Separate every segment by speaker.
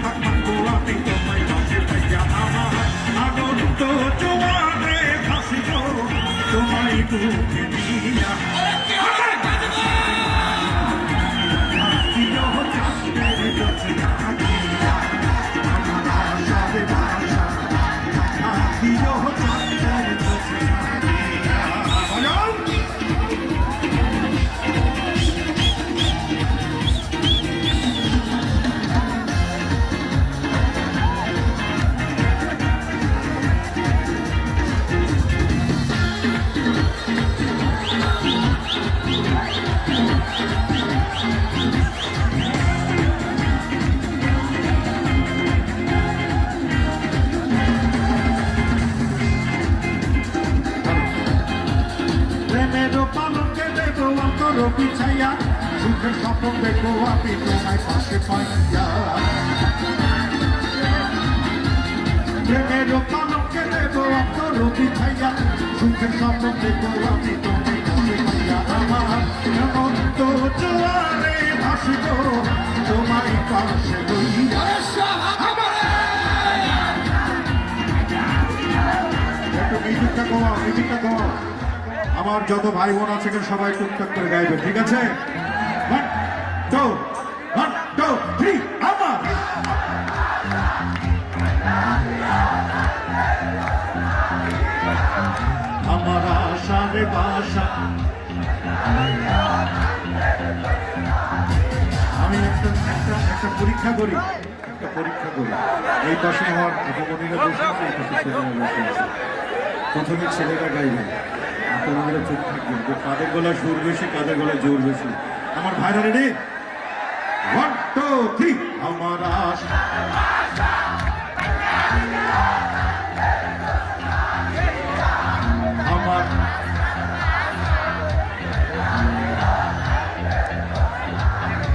Speaker 1: হাত মানবো আমি তোমায় পাশে পাইয়া আমার আনন্দ জোয়ারে ভাসিব তোমায় বুকে নিয়া বিছাইয়া সুখের স্বপ্ন দেখো আমি তোমায় পাশে পাইয়া প্রেমের পালকে দেবো অন্তর বিছাইয়া সুখের স্বপ্ন দেখো আমি তোমায় পাশে পাইয়া আমার অনন্ত জোয়ারে ভাসিব তোমায় পাশে লইয়া একটু মিউজিকটা কমাও মিউজিকটা কমাও আমার যত ভাই বোন আছে সবাই টুকটাক করে গাইবে ঠিক আছে 1 2 1 2 3 আমার আশারে বাসা আমি একটা পরীক্ষা করি এই পাশে আমার অপমনিরা বসে আছে এই পাশে ছেলেরা বসে আছে প্রথমে ছেলেরা গাইবে আপনারা চুপ থাকবেন যে কাদের গলায় সুর বেশি কাদের গলায় জোর বেশি আমার ভাইরা রেডি 1 2 3 আমার আশা আমার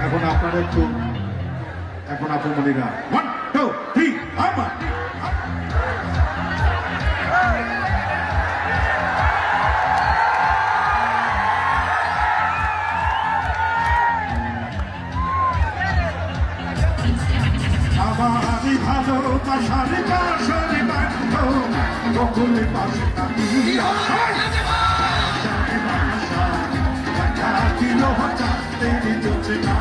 Speaker 1: এখন আপনারা একটু এখন আপনমনিরা 1 2 3 আমার আমারই ভালোবাসার বাসরে বাঁধো বকুলে পাশে কাটিয়া দিল চাঁদের জোছনা